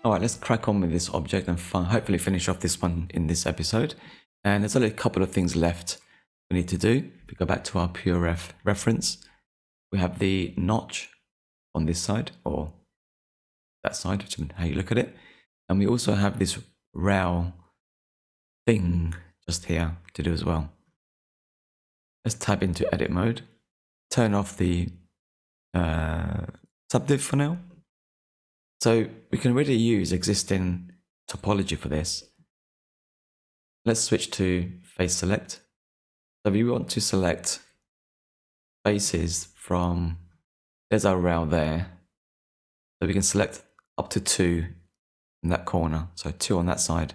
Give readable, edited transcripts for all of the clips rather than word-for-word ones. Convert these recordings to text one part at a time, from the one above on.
Alright, let's crack on with this object and hopefully finish off this one in this episode. And there's only a couple of things left we need to do. If we go back to our pure reference, we have the notch on this side, or that side, which is how you look at it. And we also have this row thing just here to do as well. Let's tab into edit mode, turn off the subdiv for now. So we can really use existing topology for this. Let's switch to face select. So we want to select faces from, there's our row there. So we can select up to 2 in that corner. So 2 on that side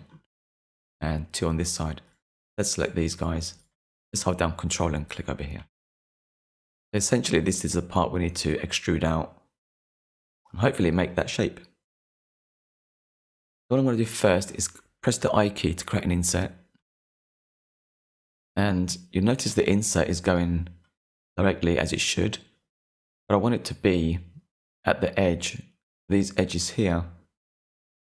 and 2 on this side. Let's select these guys. Just hold down Control and click over here. Essentially, this is the part we need to extrude out and hopefully make that shape. What I'm going to do first is press the I key to create an inset. And you'll notice the insert is going directly as it should, but I want it to be at the edge. These edges here,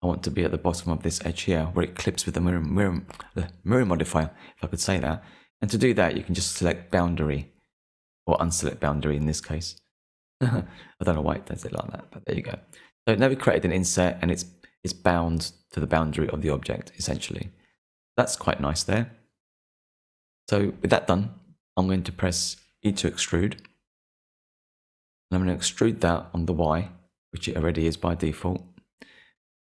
I want to be at the bottom of this edge here, where it clips with the mirror modifier, if I could say that. And to do that, you can just select boundary, or unselect boundary in this case. I don't know why it does it like that, but there you go. So now we created an insert, and it's bound to the boundary of the object, essentially. That's quite nice there. So with that done, I'm going to press E to extrude. And I'm going to extrude that on the Y, which it already is by default.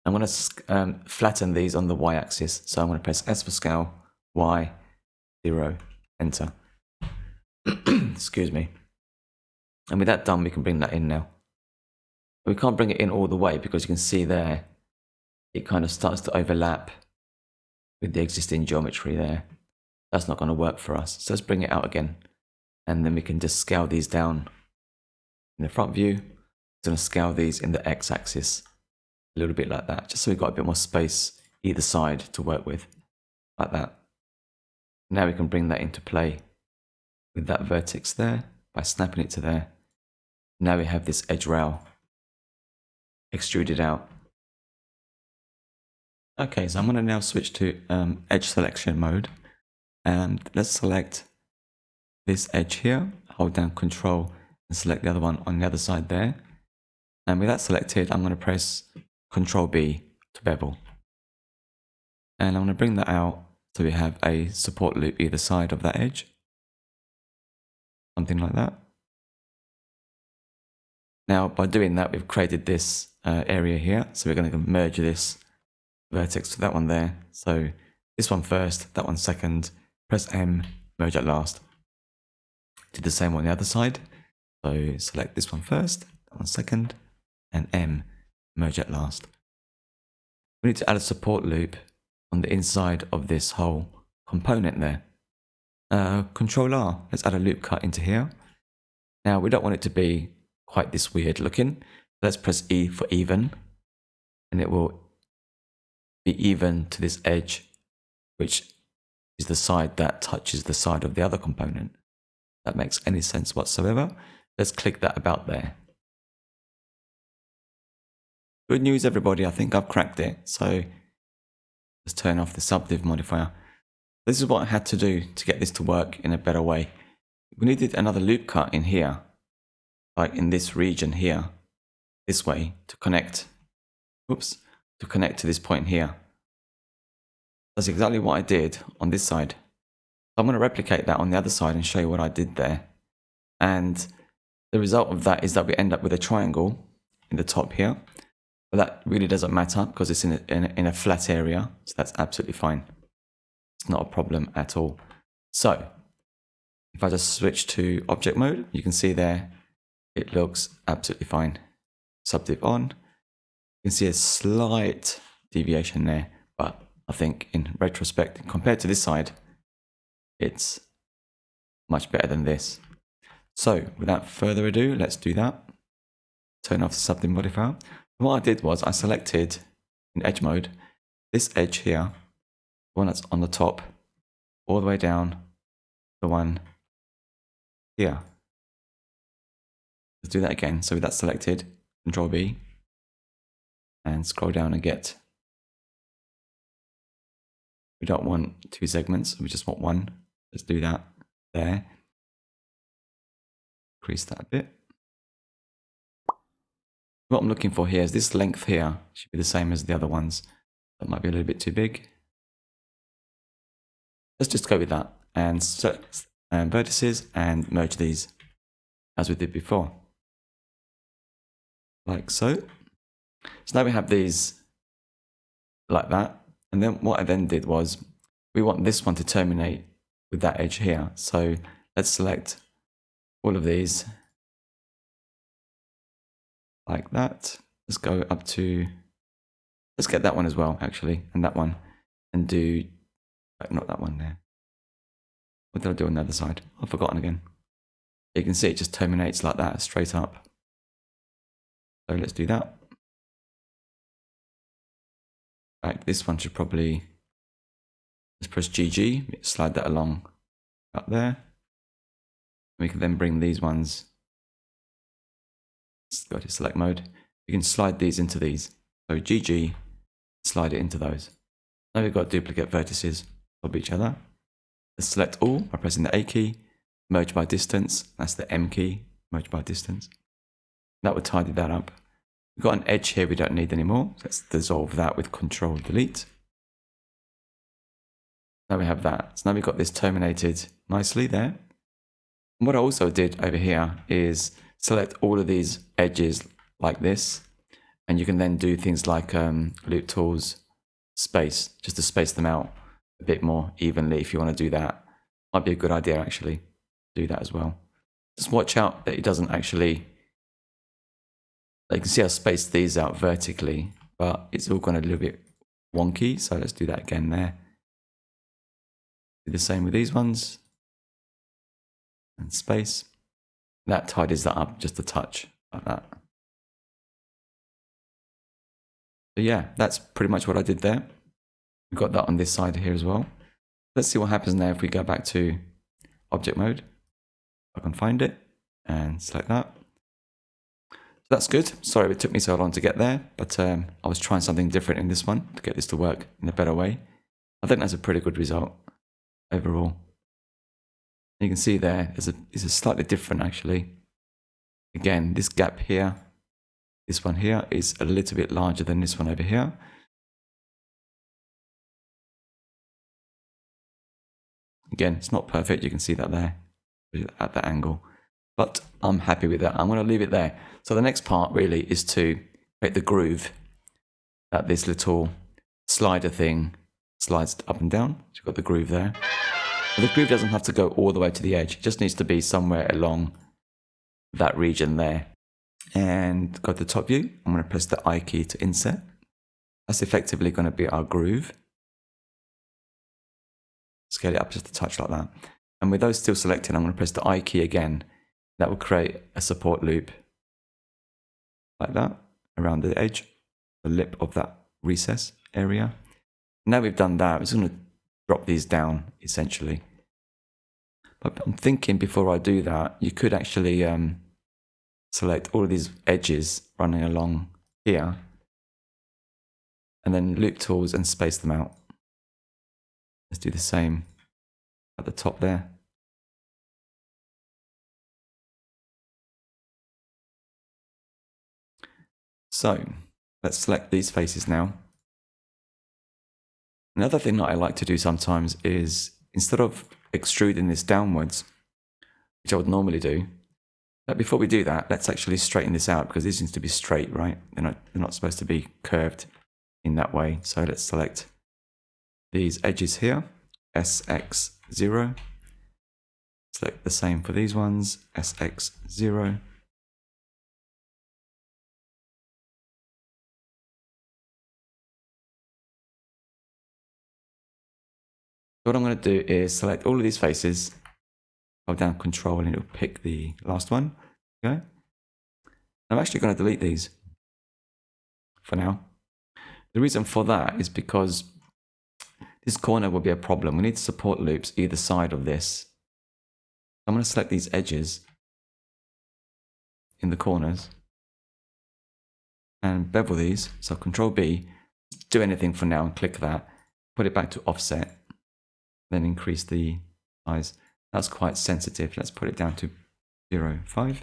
I'm going to flatten these on the Y axis. So I'm going to press S for scale, Y, 0, enter. Excuse me. And with that done, we can bring that in now. We can't bring it in all the way because you can see there, it kind of starts to overlap with the existing geometry there. That's not going to work for us. So let's bring it out again. And then we can just scale these down in the front view. I'm going to scale these in the X axis a little bit like that, just so we've got a bit more space either side to work with, like that. Now we can bring that into play with that vertex there by snapping it to there. Now we have this edge rail extruded out. Okay, so I'm going to now switch to edge selection mode. And let's select this edge here, hold down Control and select the other one on the other side there. And with that selected, I'm going to press Control B to bevel. And I'm going to bring that out so we have a support loop either side of that edge. Something like that. Now, by doing that, we've created this area here. So we're going to merge this vertex to that one there. So this one first, that one second. Press M, merge at last. Do the same on the other side. So select this one first, that one second, and M, merge at last. We need to add a support loop on the inside of this whole component there. Control R, let's add a loop cut into here. Now we don't want it to be quite this weird looking. Let's press E for even, and it will be even to this edge, which is the side that touches the side of the other component. That makes any sense whatsoever. Let's click that about there. Good news, everybody. I think I've cracked it. So let's turn off the subdiv modifier. This is what I had to do to get this to work in a better way. We needed another loop cut in here, like in this region here, this way, to connect. Oops, to connect to this point here. That's exactly what I did on this side. I'm going to replicate that on the other side and show you what I did there. And the result of that is that we end up with a triangle in the top here. But that really doesn't matter because it's in a flat area. So that's absolutely fine. It's not a problem at all. So if I just switch to object mode, you can see there, it looks absolutely fine. Subdiv on. You can see a slight deviation there, but I think in retrospect, compared to this side, it's much better than this. So without further ado, let's do that. Turn off the subdiv modifier. And what I did was I selected in edge mode, this edge here, the one that's on the top, all the way down, the one here. Let's do that again. So with that selected, Control B. and scroll down and get. We don't want 2 segments, we just want 1. Let's do that there. Increase that a bit. What I'm looking for here is this length here should be the same as the other ones. That might be a little bit too big. Let's just go with that and select vertices and merge these as we did before. Like so. So now we have these like that. And then what I then did was we want this one to terminate with that edge here. So let's select all of these like that. Let's go up to, let's get that one as well actually, and that one, and do, not that one there. What did I do on the other side? I've forgotten again. You can see it just terminates like that, straight up. So let's do that. Right, this one should probably, let's press GG, slide that along up there. We can then bring these ones, let's go to select mode. We can slide these into these. So GG, slide it into those. Now we've got duplicate vertices of each other. Let's select all by pressing the A key, merge by distance, that's the M key, merge by distance. That would tidy that up. We've got an edge here we don't need anymore. So let's dissolve that with Control Delete. Now we have that. So now we've got this terminated nicely there. And what I also did over here is select all of these edges like this. And you can then do things like loop tools, space, just to space them out a bit more evenly if you want to do that. Might be a good idea actually, do that as well. Just watch out that it doesn't actually, you can see I spaced these out vertically, but it's all gone a little bit wonky. So let's do that again there. Do the same with these ones. And space. That tidies that up just a touch, like that. But yeah, that's pretty much what I did there. We've got that on this side here as well. Let's see what happens now if we go back to object mode. I can find it and select that. That's good. Sorry it took me so long to get there, but I was trying something different in this one to get this to work in a better way. I think that's a pretty good result overall. You can see there, it's a slightly different actually. Again, this gap here, this one here is a little bit larger than this one over here. Again, it's not perfect, you can see that there at that angle. But I'm happy with that. I'm going to leave it there. So the next part really is to create the groove that this little slider thing slides up and down. So you've got the groove there. But the groove doesn't have to go all the way to the edge. It just needs to be somewhere along that region there. And go to the top view. I'm going to press the I key to insert. That's effectively going to be our groove. Scale it up just a touch like that. And with those still selected, I'm going to press the I key again. That will create a support loop like that around the edge, the lip of that recess area. Now we've done that, I'm just going to drop these down essentially. But I'm thinking before I do that, you could actually select all of these edges running along here and then loop tools and space them out. Let's do the same at the top there. So let's select these faces now. Another thing that I like to do sometimes is instead of extruding this downwards, which I would normally do, but before we do that, let's actually straighten this out because this needs to be straight, right? They're not supposed to be curved in that way. So let's select these edges here, SX0. Select the same for these ones, SX0. What I'm going to do is select all of these faces, hold down Control and it'll pick the last one. Okay. I'm actually going to delete these for now. The reason for that is because this corner will be a problem. We need support loops either side of this. I'm going to select these edges in the corners. and bevel these. So Control B, do anything for now and click that, put it back to offset, then increase the size. That's quite sensitive. Let's put it down to 0.5. A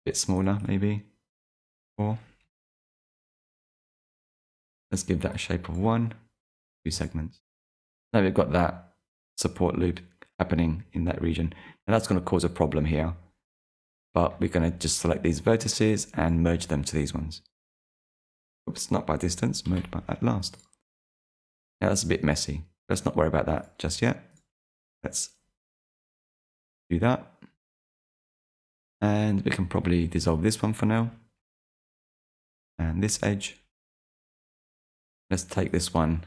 bit smaller, maybe 4. Let's give that a shape of 1, 2 segments. Now we've got that support loop happening in that region, and that's going to cause a problem here. But we're going to just select these vertices and merge them to these ones. Oops, not by distance, merge by at last. Now that's a bit messy. Let's not worry about that just yet. Let's do that. And we can probably dissolve this one for now. And this edge. Let's take this one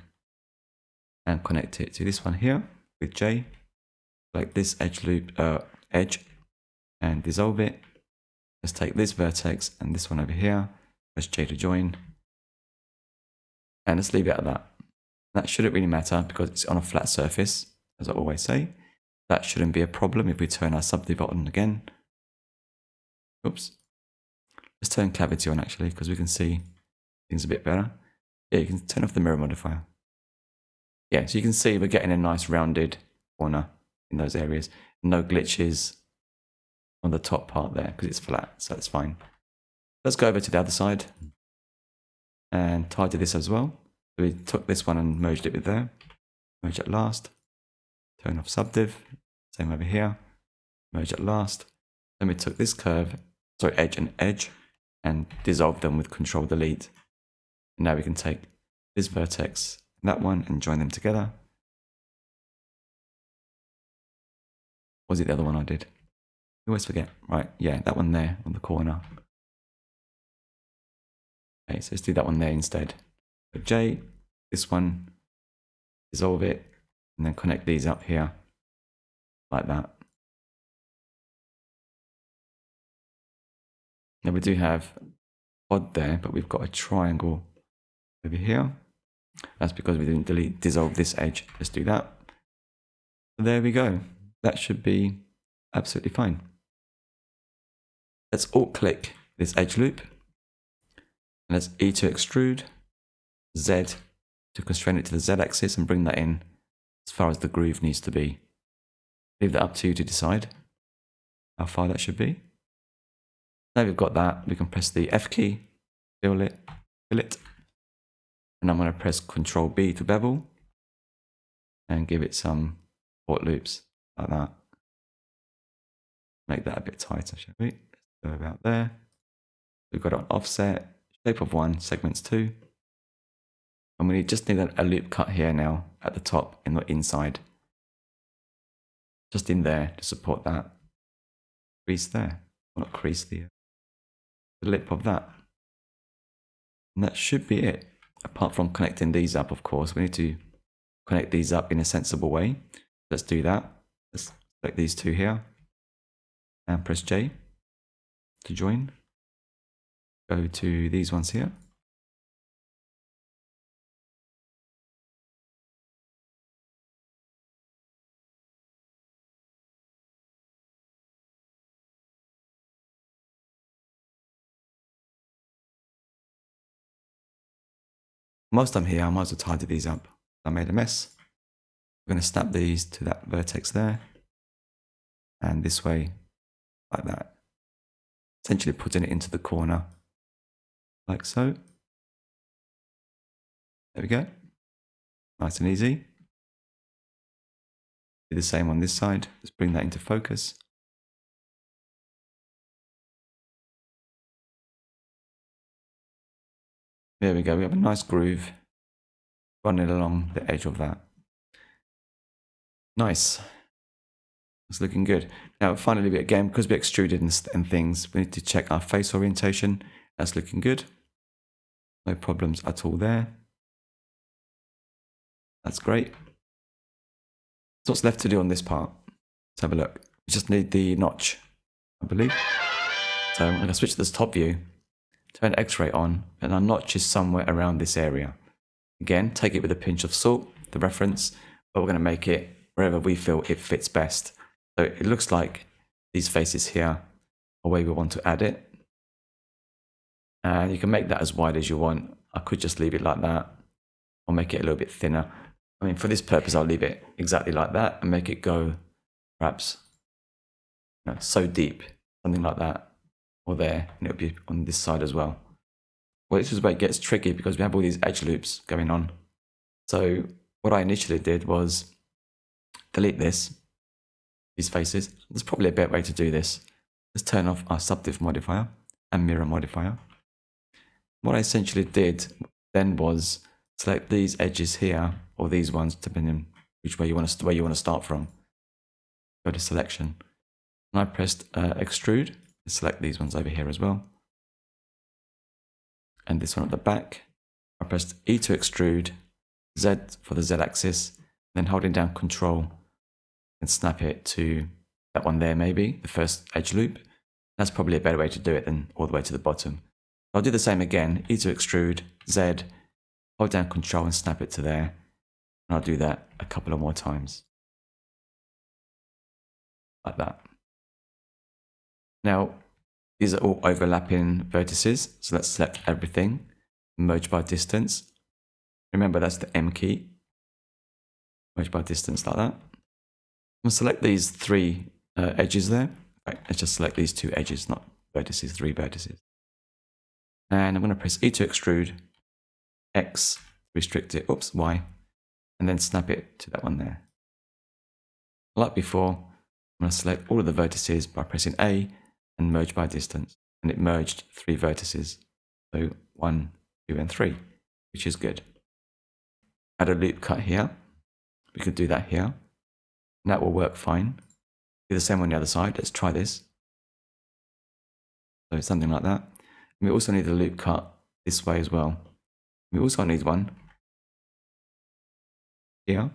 and connect it to this one here with J. Like this edge loop, edge, and dissolve it. Let's take this vertex and this one over here. Press J to join. And let's leave it at that. That shouldn't really matter because it's on a flat surface, as I always say. That shouldn't be a problem if we turn our subdiv on again. Oops. Let's turn cavity on actually, because we can see things a bit better. Yeah, you can turn off the mirror modifier. Yeah, so you can see we're getting a nice rounded corner in those areas. No glitches on the top part there because it's flat, so that's fine. Let's go over to the other side and tidy this as well. So we took this one and merged it with there. Merge at last. Turn off subdiv. Same over here. Merge at last. Then we took this curve, sorry, edge and edge, and dissolve them with Control Delete. And now we can take this vertex and that one and join them together. Was it the other one I did? I always forget. Right, yeah, that one there on the corner. Okay, so let's do that one there instead. So J, this one, dissolve it, and then connect these up here, like that. Now we do have odd there, but we've got a triangle over here. That's because we didn't dissolve this edge. Let's do that. So there we go. That should be absolutely fine. Let's alt click this edge loop. And let's E to extrude, Z to constrain it to the Z axis and bring that in as far as the groove needs to be. Leave that up to you to decide how far that should be. Now we've got that, we can press the F key, fill it, and I'm going to press Control B to bevel and give it some port loops like that. Make that a bit tighter, shall we? Let's go about there. We've got an offset, shape of 1, segments 2. And we just need a loop cut here now at the top and not inside. Just in there to support that crease there. Well, not crease, the lip of that. And that should be it. Apart from connecting these up, of course. We need to connect these up in a sensible way. Let's do that. Let's select these two here. And press J to join. Go to these ones here. Most I'm here, I might as well tidy these up. I made a mess. We're going to snap these to that vertex there. And this way, like that. Essentially putting it into the corner, like so. There we go. Nice and easy. Do the same on this side. Let's bring that into focus. There we go. We have a nice groove running along the edge of that. Nice. It's looking good. Now, finally, again, because we extruded and things, we need to check our face orientation. That's looking good. No problems at all there. That's great. So what's left to do on this part? Let's have a look. We just need the notch, I believe. So I'm going to switch to this top view, turn X-ray on, and our notch is somewhere around this area. Again, take it with a pinch of salt, the reference, but we're going to make it wherever we feel it fits best. So it looks like these faces here are where we want to add it. And you can make that as wide as you want. I could just leave it like that, or make it a little bit thinner. I mean, for this purpose, I'll leave it exactly like that and make it go perhaps so deep, something like that, or there, and it'll be on this side as well. Well, this is where it gets tricky because we have all these edge loops going on. So what I initially did was delete these faces. There's probably a better way to do this. Let's turn off our subdiv modifier and mirror modifier. What I essentially did then was select these edges here, or these ones, depending on which way you want to start from. Go to selection, and I pressed extrude. Select these ones over here as well, and this one at the back. I pressed E to extrude, Z for the Z axis, then holding down Control and snap it to that one there, maybe the first edge loop. That's probably a better way to do it than all the way to the bottom. I'll do the same again, E to extrude, Z, hold down Control and snap it to there. And I'll do that a couple of more times. Like that. Now, these are all overlapping vertices, so let's select everything, merge by distance. Remember, that's the M key. Merge by distance like that. I'm going to select these three edges there. Right, let's just select these two edges, not vertices, three vertices. And I'm going to press E to extrude, X, restrict it, oops, Y, and then snap it to that one there. Like before, I'm going to select all of the vertices by pressing A and merge by distance. And it merged three vertices. So 1, 2, and 3, which is good. Add a loop cut here. We could do that here. And that will work fine. Do the same on the other side. Let's try this. So something like that. And we also need a loop cut this way as well. We also need one here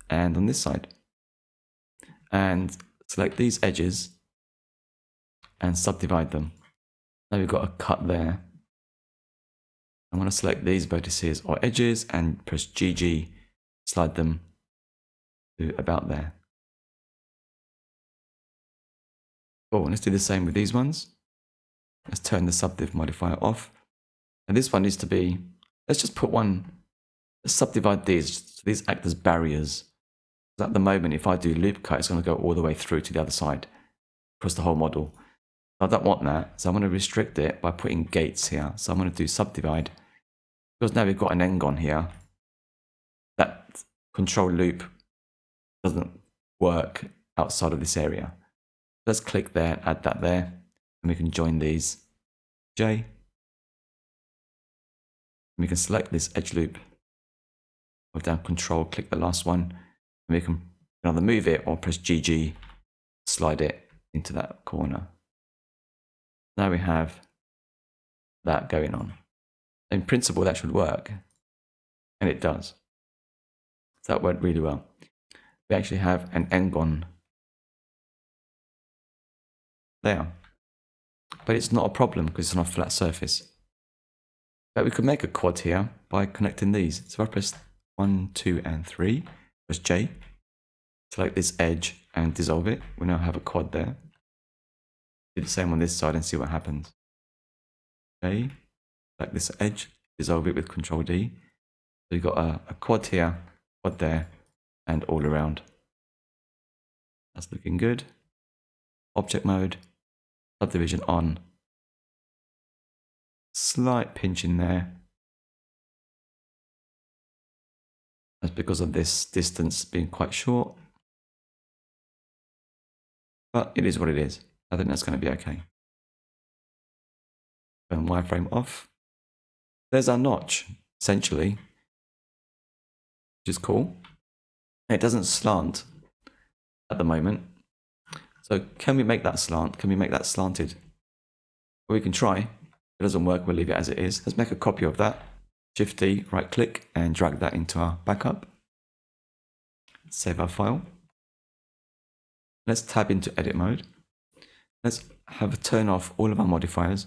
and on this side. And select these edges and subdivide them. Now we've got a cut there. I'm going to select these vertices or edges and press GG, slide them to about there. Cool, let's do the same with these ones. Let's turn the subdiv modifier off. And this one needs to be, let's just put one, let's subdivide these. So these act as barriers. So at the moment, if I do loop cut, it's going to go all the way through to the other side, across the whole model. I don't want that, so I'm going to restrict it by putting gates here. So I'm going to do subdivide. Because now we've got an end on here, that control loop doesn't work outside of this area. Let's click there, add that there, and we can join these. J. And we can select this edge loop. Hold down Control, click the last one, and we can either move it or press GG, slide it into that corner. Now we have that going on. In principle, that should work, and it does. So that worked really well. We actually have an engon there, but it's not a problem because it's on a flat surface. But we could make a quad here by connecting these. So if I press 1, 2, and 3, press J, select this edge and dissolve it. We now have a quad there. Do the same on this side and see what happens. J, select this edge, dissolve it with Control D. So you've got a quad here, quad there, and all around. That's looking good. Object mode, subdivision on. Slight pinch in there. That's because of this distance being quite short. But it is what it is. I think that's going to be okay. Turn wireframe off. There's our notch, essentially, which is cool. It doesn't slant at the moment. So can we make that slant? Can we make that slanted? Well, we can try. If it doesn't work, we'll leave it as it is. Let's make a copy of that. Shift D, right click, and drag that into our backup. Save our file. Let's tab into edit mode. Let's turn off all of our modifiers.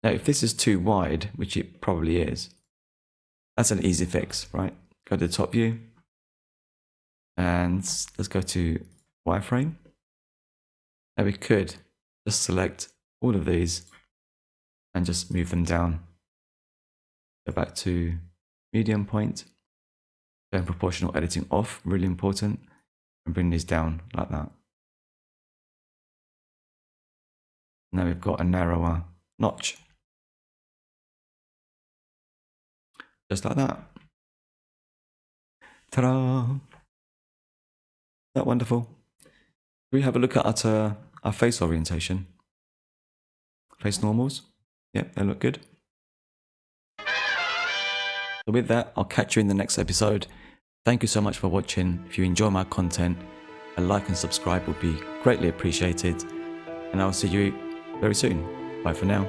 Now, if this is too wide, which it probably is, that's an easy fix, right? Go to the top view, and let's go to wireframe. Now we could just select all of these and just move them down. Go back to medium point, turn proportional editing off, really important, and bring these down like that. Now we've got a narrower notch. Just like that. Ta-da! Isn't that wonderful? We have a look at our face orientation. Face normals. Yep, they look good. So with that, I'll catch you in the next episode. Thank you so much for watching. If you enjoy my content, a like and subscribe would be greatly appreciated. And I'll see you very soon. Bye for now.